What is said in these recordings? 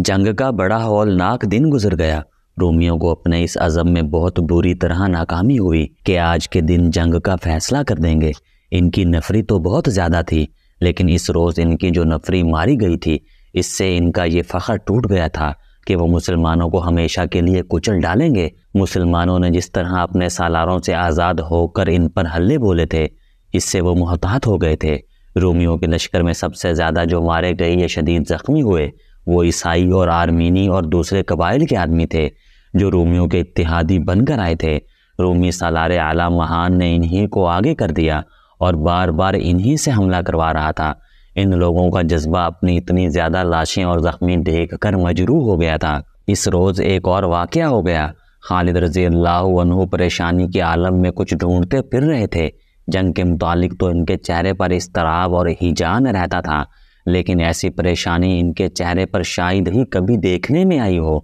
جنگ کا بڑا ہولناک دن گزر گیا۔ رومیوں کو اپنے اس عزم میں بہت بری طرح ناکامی ہوئی کہ آج کے دن جنگ کا فیصلہ کر دیں گے۔ ان کی نفری تو بہت زیادہ تھی، لیکن اس روز ان کی جو نفری ماری گئی تھی، اس سے ان کا یہ فخر ٹوٹ گیا تھا کہ وہ مسلمانوں کو ہمیشہ کے لیے کچل ڈالیں گے۔ مسلمانوں نے جس طرح اپنے سالاروں سے آزاد ہو کر ان پر حلے بولے تھے، اس سے وہ محتاط ہو گئے تھے۔ رومیوں کے لشکر میں سب سے زیادہ جو مارے گئے یا شدید زخمی ہوئے، وہ عیسائی اور آرمینی اور دوسرے قبائل کے آدمی تھے جو رومیوں کے اتحادی بن کر آئے تھے۔ رومی سالار اعلیٰ مہان نے انہی کو آگے کر دیا اور بار بار انہی سے حملہ کروا رہا تھا۔ ان لوگوں کا جذبہ اپنی اتنی زیادہ لاشیں اور زخمی دیکھ کر مجروح ہو گیا تھا۔ اس روز ایک اور واقعہ ہو گیا۔ خالد رضی اللہ عنہ پریشانی کے عالم میں کچھ ڈھونڈتے پھر رہے تھے۔ جنگ کے متعلق تو ان کے چہرے پر اضطراب اور ہیجان رہتا تھا، لیکن ایسی پریشانی ان کے چہرے پر شاید ہی کبھی دیکھنے میں آئی ہو۔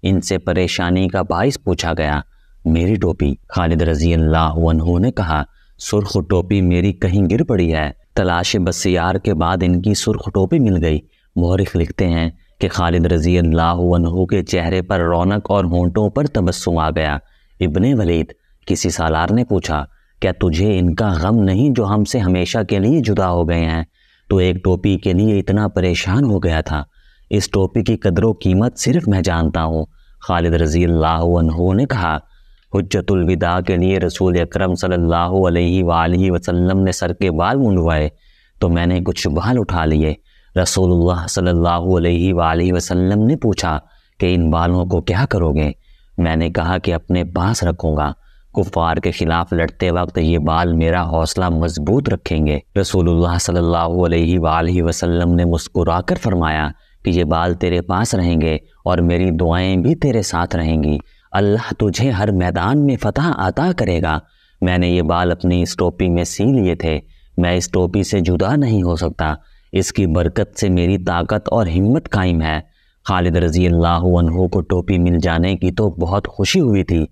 ان سے پریشانی کا باعث پوچھا گیا۔ میری ٹوپی، خالد رضی اللہ عنہ نے کہا۔ سرخ ٹوپی میری کہیں گر پڑی ہے۔ تلاش بسیار کے بعد ان کی سرخ ٹوپی مل گئی۔ مورخ لکھتے ہیں کہ خالد رضی اللہ عنہ کے چہرے پر رونق اور ہونٹوں پر تبسم آ گیا۔ ابن ولید، کسی سالار نے پوچھا، کیا تجھے ان کا غم نہیں جو ہم سے ہمیشہ کے لیے جدا ہو گئے ہیں؟ تو ایک ٹوپی کے لیے اتنا پریشان ہو گیا تھا؟ اس ٹوپی کی قدر و قیمت صرف میں جانتا ہوں۔ خالد رضی اللہ عنہ نے کہا، حجت الوداع کے لیے رسول اکرم صلی اللہ علیہ وآلہ وسلم نے سر کے بال منڈوائے تو میں نے کچھ بال اٹھا لیے۔ رسول اللہ صلی اللہ علیہ وآلہ وسلم نے پوچھا کہ ان بالوں کو کیا کرو گے؟ میں نے کہا کہ اپنے پاس رکھوں گا۔ کفار کے خلاف لڑتے وقت یہ بال میرا حوصلہ مضبوط رکھیں گے۔ رسول اللہ صلی اللہ علیہ وآلہ وسلم نے مسکرا کر فرمایا کہ یہ بال تیرے پاس رہیں گے اور میری دعائیں بھی تیرے ساتھ رہیں گی۔ اللہ تجھے ہر میدان میں فتح عطا کرے گا۔ میں نے یہ بال اپنی اس ٹوپی میں سی لیے تھے۔ میں اس ٹوپی سے جدا نہیں ہو سکتا۔ اس کی برکت سے میری طاقت اور ہمت قائم ہے۔ خالد رضی اللہ عنہ کو ٹوپی مل جانے کی تو بہت خوشی ہوئی تھی،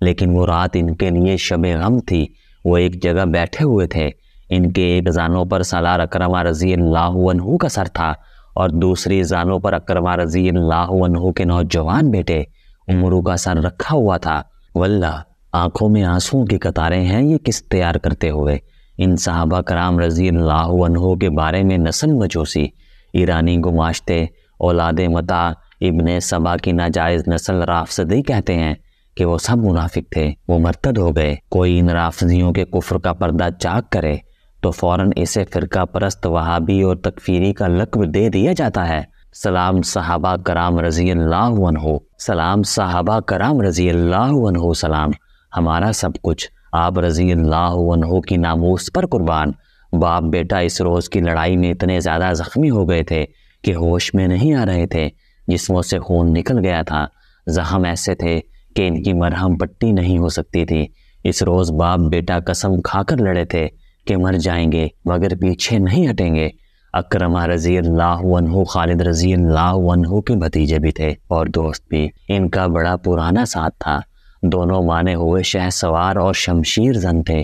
لیکن وہ رات ان کے لیے شب غم تھی۔ وہ ایک جگہ بیٹھے ہوئے تھے۔ ان کے ایک زانوں پر سالار اکرمہ رضی اللہ عنہ کا سر تھا اور دوسری زانوں پر اکرمہ رضی اللہ عنہ کے نوجوان بیٹے عمرو کا سر رکھا ہوا تھا۔ واللہ آنکھوں میں آنسوؤں کی قطاریں ہیں یہ کس تیار کرتے ہوئے۔ ان صحابہ کرام رضی اللہ عنہ کے بارے میں نسل مجوسی، ایرانی گماشتے، اولاد متاع، ابن سبا کی ناجائز نسل رافضی کہتے ہیں کہ وہ سب منافق تھے، وہ مرتد ہو گئے۔ کوئی ان رافضیوں کے کفر کا پردہ چاک کرے تو فوراً اسے فرقہ پرست، وہابی اور تکفیری کا لقب دے دیا جاتا ہے۔ سلام صحابہ کرام رضی اللہ عنہ، سلام صحابہ کرام رضی اللہ عنہ، سلام ہمارا سب کچھ آپ رضی اللہ عنہ کی ناموس پر قربان۔ باپ بیٹا اس روز کی لڑائی میں اتنے زیادہ زخمی ہو گئے تھے کہ ہوش میں نہیں آ رہے تھے۔ جسموں سے خون نکل گیا تھا۔ زخم ایسے تھے کہ ان کی مرہم پٹی نہیں ہو سکتی تھی۔ اس روز باپ بیٹا قسم کھا کر لڑے تھے کہ مر جائیں گے مگر پیچھے نہیں ہٹیں گے۔ اکرمہ رضی اللہ عنہ خالد رضی اللہ عنہ کے بھتیجے بھی تھے اور دوست بھی۔ ان کا بڑا پرانا ساتھ تھا۔ دونوں مانے ہوئے شہ سوار اور شمشیر زن تھے۔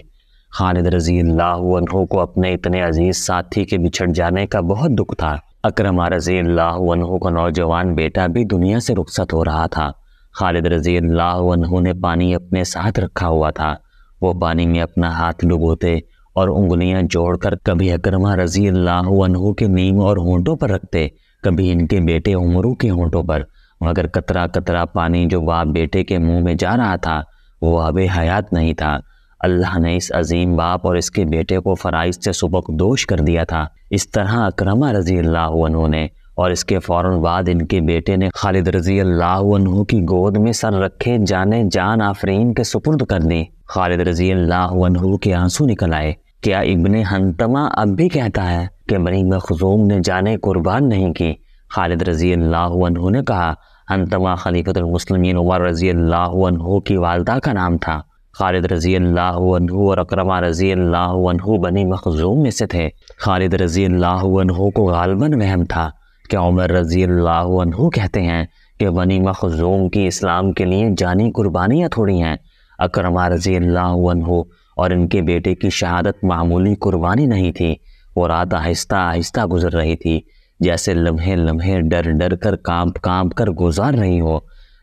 خالد رضی اللہ عنہ کو اپنے اتنے عزیز ساتھی کے بچھڑ جانے کا بہت دکھ تھا۔ اکرمہ رضی اللہ عنہ کا نوجوان بیٹا بھی دنیا سے رخصت ہو رہا تھا۔ خالد رضی اللہ عنہ نے پانی اپنے ساتھ رکھا ہوا تھا۔ وہ پانی میں اپنا ہاتھ ڈبوتے اور انگلیاں جوڑ کر کبھی اکرمہ رضی اللہ عنہ کے نیم اور ہونٹوں پر رکھتے، کبھی ان کے بیٹے عمرو کے ہونٹوں پر، مگر قطرہ قطرہ پانی جو باپ بیٹے کے منہ میں جا رہا تھا وہ آب حیات نہیں تھا۔ اللہ نے اس عظیم باپ اور اس کے بیٹے کو فرائض سے سبکدوش کر دیا تھا۔ اس طرح اکرمہ رضی اللہ عنہ نے اور اس کے فوراً بعد ان کے بیٹے نے خالد رضی اللہ عنہ کی گود میں سر رکھے جانے جان آفرین کے سپرد کر دی۔ خالد رضی اللہ عنہ کے آنسو نکل آئے۔ کیا ابن حنتمہ اب بھی کہتا ہے کہ بنی مخزوم نے جانیں قربان نہیں کی؟ خالد رضی اللہ عنہ نے کہا، حنتمہ خلیفۃ المسلمین عمر رضی اللہ عنہ کی والدہ کا نام تھا۔ خالد رضی اللہ عنہ اور اکرمہ رضی اللہ عنہ بنی مخزوم میں سے تھے۔ خالد رضی اللہ عنہ کو غالباً وہم تھا کہ عمر رضی اللہ عنہ کہتے ہیں کہ بنی مخزوم کی اسلام کے لیے جانی قربانیاں تھوڑی ہیں۔ اکرمہ رضی اللہ عنہ اور ان کے بیٹے کی شہادت معمولی قربانی نہیں تھی۔ وہ رات آہستہ آہستہ گزر رہی تھی۔ جیسے لمحے لمحے ڈر ڈر کر کانپ کانپ کر گزار رہی ہو۔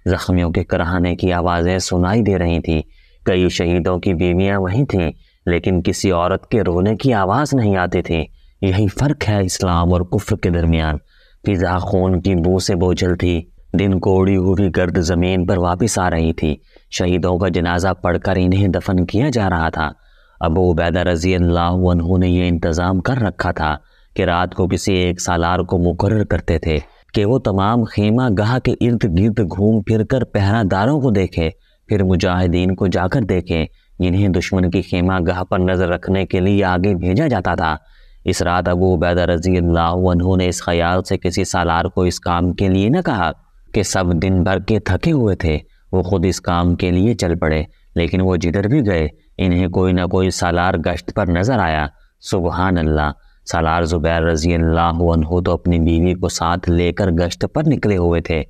زخمیوں کے کراہنے کی آوازیں سنائی دے رہی تھیں۔ کئی شہیدوں کی بیویاں وہیں تھیں، لیکن کسی عورت کے رونے کی آواز نہیں آتی تھی۔ یہی فرق ہے اسلام اور کفر کے درمیان۔ فضا خون کی بو سے بوجھل تھی۔ دن کو اڑی ہوئی گرد زمین پر واپس آ رہی تھی۔ شہیدوں کا جنازہ پڑھ کر انہیں دفن کیا جا رہا تھا۔ ابو عبیدہ رضی اللہ عنہ نے یہ انتظام کر رکھا تھا کہ رات کو کسی ایک سالار کو مقرر کرتے تھے کہ وہ تمام خیمہ گاہ کے ارد گرد گھوم پھر کر پہرہ داروں کو دیکھے، پھر مجاہدین کو جا کر دیکھے جنہیں دشمن کی خیمہ گاہ پر نظر رکھنے کے لیے آگے بھیجا جاتا تھا۔ اس رات ابو عبیدہ رضی اللہ عنہ نے اس خیال سے کسی سالار کو اس کام کے لیے نہ کہا کہ سب دن بھر کے تھکے ہوئے تھے، وہ خود اس کام کے لیے چل پڑے، لیکن وہ جدھر بھی گئے انہیں کوئی نہ کوئی سالار گشت پر نظر آیا۔ سبحان اللہ! سالار زبیر رضی اللہ عنہ تو اپنی بیوی کو ساتھ لے کر گشت پر نکلے ہوئے تھے،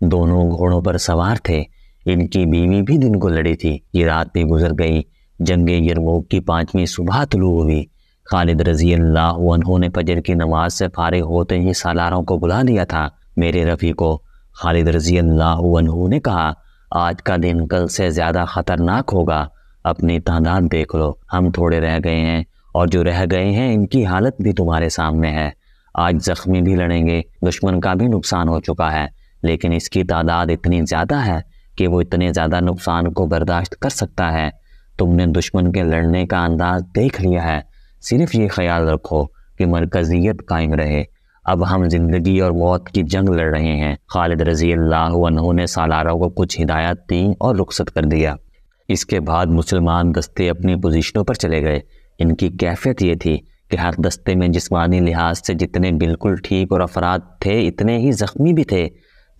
دونوں گھوڑوں پر سوار تھے۔ ان کی بیوی بھی دن کو لڑی تھی۔ یہ رات بھی گزر گئی۔ جنگ یرموک کی 5ویں صبح طلوع ہوئی۔ خالد رضی اللہ عنہ نے فجر کی نماز سے فارغ ہوتے ہی سالاروں کو بلا لیا تھا۔ میرے رفیقو، خالد رضی اللہ عنہ نے کہا، آج کا دن کل سے زیادہ خطرناک ہوگا۔ اپنی تعداد دیکھ لو، ہم تھوڑے رہ گئے ہیں، اور جو رہ گئے ہیں ان کی حالت بھی تمہارے سامنے ہے۔ آج زخمی بھی لڑیں گے، دشمن کا بھی نقصان ہو چکا ہے، لیکن اس کی تعداد اتنی زیادہ ہے کہ وہ اتنے زیادہ نقصان کو برداشت کر سکتا ہے۔ تم نے دشمن کے لڑنے کا انداز دیکھ لیا ہے، صرف یہ خیال رکھو کہ مرکزیت قائم رہے۔ اب ہم زندگی اور موت کی جنگ لڑ رہے ہیں۔ خالد رضی اللہ عنہ نے سالاروں کو کچھ ہدایات دیں اور رخصت کر دیا۔ اس کے بعد مسلمان دستے اپنی پوزیشنوں پر چلے گئے۔ ان کی کیفیت یہ تھی کہ ہر دستے میں جسمانی لحاظ سے جتنے بالکل ٹھیک اور افراد تھے اتنے ہی زخمی بھی تھے۔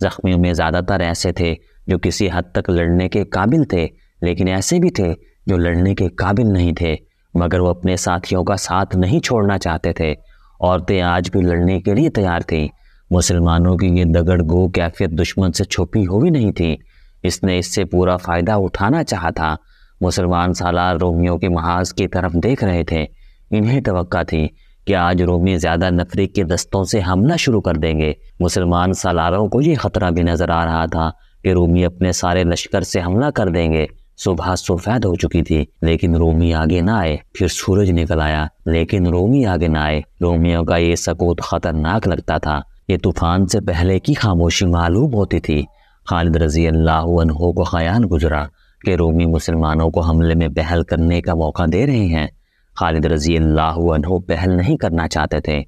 زخمیوں میں زیادہ تر ایسے تھے جو کسی حد تک لڑنے کے قابل تھے، لیکن ایسے بھی تھے جو لڑنے کے قابل نہیں تھے، مگر وہ اپنے ساتھیوں کا ساتھ نہیں چھوڑنا چاہتے تھے۔ عورتیں آج بھی لڑنے کے لیے تیار تھیں۔ مسلمانوں کی یہ دگڑ گو کیفیت دشمن سے چھپی ہوئی نہیں تھی، اس نے اس سے پورا فائدہ اٹھانا چاہا تھا۔ مسلمان سالار رومیوں کے محاذ کی طرف دیکھ رہے تھے۔ انہیں توقع تھی کہ آج رومی زیادہ نفری کے دستوں سے حملہ شروع کر دیں گے۔ مسلمان سالاروں کو یہ خطرہ بھی نظر آ رہا تھا کہ رومی اپنے سارے لشکر سے حملہ کر دیں گے۔ صبح سفید ہو چکی تھی، لیکن رومی آگے نہ آئے۔ پھر سورج نکل آیا، لیکن رومی آگے نہ آئے۔ رومیوں کا یہ سکوت خطرناک لگتا تھا۔ یہ طوفان سے پہلے کی خاموشی معلوم ہوتی تھی۔ خالد رضی اللہ عنہ کو خیال گزرا کہ رومی مسلمانوں کو حملے میں پہل کرنے کا موقع دے رہے ہیں۔ خالد رضی اللہ عنہ پہل نہیں کرنا چاہتے تھے،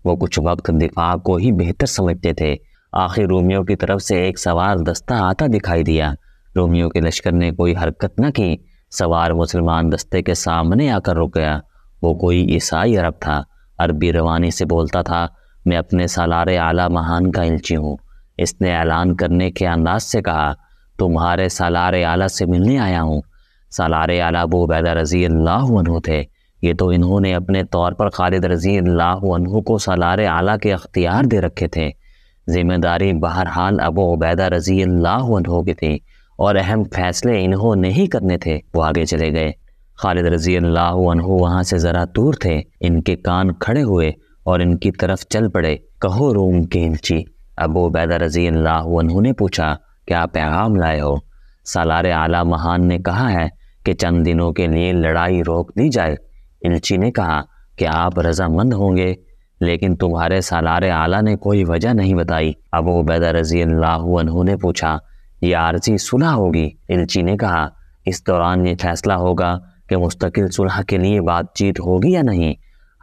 وہ کچھ وقت دفاع کو ہی بہتر سمجھتے تھے۔ آخر رومیوں کی طرف سے ایک سوار دستہ آتا دکھائی دیا۔ رومیوں کے لشکر نے کوئی حرکت نہ کی۔ سوار مسلمان دستے کے سامنے آ کر رک گیا۔ وہ کوئی عیسائی عرب تھا، عربی روانی سے بولتا تھا۔ میں اپنے سالار اعلیٰ مہان کا الچی ہوں۔ اس نے اعلان کرنے کے انداز سے کہا، تمہارے سالار اعلیٰ سے ملنے آیا ہوں۔ سالار اعلیٰ ابو عبیدہ رضی اللہ عنہ تھے۔ یہ تو انہوں نے اپنے طور پر خالد رضی اللہ عنہ کو سالار اعلیٰ کے اختیار دے رکھے تھے۔ ذمہ داری بہرحال ابو عبیدہ رضی اللہ عنہ کی تھی، اور اہم فیصلے انہوں نے ہی کرنے تھے۔ وہ آگے چلے گئے۔ خالد رضی اللہ عنہ وہاں سے ذرا دور تھے۔ ان کے کان کھڑے ہوئے اور ان کی طرف چل پڑے۔ کہو روم کے الچی، ابو عبیدہ رضی اللہ عنہ نے پوچھا، کیا پیغام لائے ہو؟ سالار اعلیٰ مہان نے کہا ہے کہ چند دنوں کے لیے لڑائی روک دی جائے۔ الچی نے کہا کہ آپ رضامند ہوں گے، لیکن تمہارے سالار اعلیٰ نے کوئی وجہ نہیں بتائی۔ ابو عبیدہ رضی اللہ عنہ نے پوچھا، یہ عارضی صلح ہوگی؟ الچی نے کہا، اس دوران یہ فیصلہ ہوگا کہ مستقل صلح کے لیے بات چیت ہوگی یا نہیں۔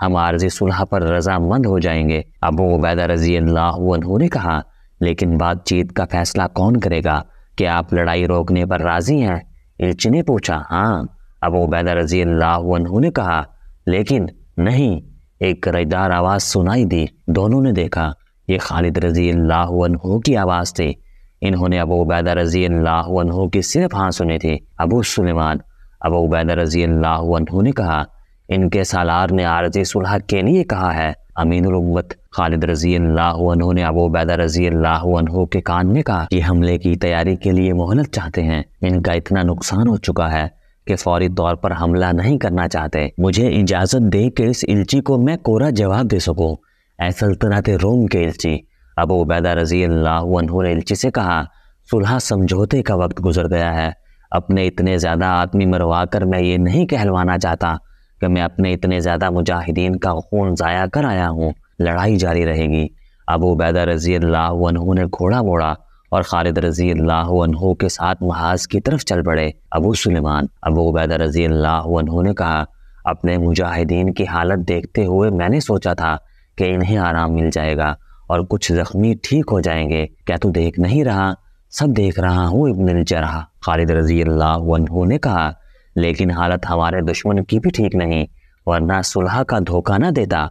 ہم عارضی صلح پر رضامند ہو جائیں گے۔ ابو عبیدہ رضی اللہ عنہ نے کہا، لیکن بات چیت کا فیصلہ کون کرے گا؟ کیا آپ لڑائی روکنے پر راضی ہیں؟ الچی نے پوچھا، ہاں۔ ابو عبیدہ رضی اللہ عنہ نے کہا، لیکن نہیں۔ ایک گرجدار آواز سنائی دی۔ دونوں نے دیکھا، یہ خالد رضی اللہ عنہ کی آواز تھی۔ انہوں نے ابو عبیدہ رضی اللہ عنہ کی صرف ہاں سنی تھی۔ ابو سلیمان، ابو عبیدہ رضی اللہ عنہ نے کہا، ان کے سالار نے عارضی صلح کے لیے کہا ہے۔ امین الامت خالد رضی اللہ عنہ نے ابو عبیدہ رضی اللہ عنہ کے کان میں کہا، یہ حملے کی تیاری کے لیے مہلت چاہتے ہیں۔ ان کا اتنا نقصان ہو چکا ہے کہ فوری طور پر حملہ نہیں کرنا چاہتے۔ مجھے اجازت دے کہ اس الچی کو میں کورا جواب دے سکوں۔ اے سلطنت روم کے الچی۔ ابو عبیدہ رضی اللہ عنہ نے الچی سے کہا، صلح سمجھوتے کا وقت گزر گیا ہے۔ اپنے اتنے زیادہ آدمی مروا کر میں یہ نہیں کہلوانا چاہتا کہ میں اپنے اتنے زیادہ مجاہدین کا خون ضائع کر آیا ہوں۔ لڑائی جاری رہے گی۔ ابو عبیدہ رضی اللہ عنہ نے گھوڑا موڑا اور خالد رضی اللہ عنہ کے ساتھ محاذ کی طرف چل پڑے۔ ابو سلیمان، ابو عبیدہ رضی اللہ عنہ نے کہا، اپنے مجاہدین کی حالت دیکھتے ہوئے میں نے سوچا تھا کہ انہیں آرام مل جائے گا اور کچھ زخمی ٹھیک ہو جائیں گے۔ کیا تو دیکھ نہیں رہا؟ سب دیکھ رہا ہوں ابن الجرح، خالد رضی اللہ عنہ نے کہا، لیکن حالت ہمارے دشمن کی بھی ٹھیک نہیں، ورنہ صلح کا دھوکہ نہ دیتا۔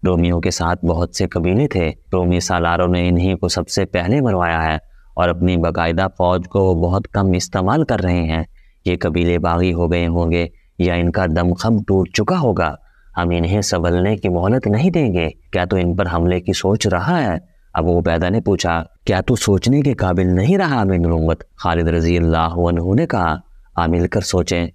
رومیوں کے ساتھ بہت سے قبیلے تھے۔ رومی سالاروں نے انہی کو سب سے پہلے مروایا ہے اور اپنی باقاعدہ فوج کو وہ بہت کم استعمال کر رہے ہیں۔ یہ قبیلے باغی ہو گئے ہوں گے یا ان کا دم خم ٹوٹ چکا ہوگا۔ ہم انہیں سنبھلنے کی مہلت نہیں دیں گے۔ کیا تو ان پر حملے کی سوچ رہا ہے؟ ابو عبیدہ نے پوچھا۔ کیا تو سوچنے کے قابل نہیں رہا امین الامت؟ خالد رضی اللہ عنہ نے کہا، آ مل کر سوچیں۔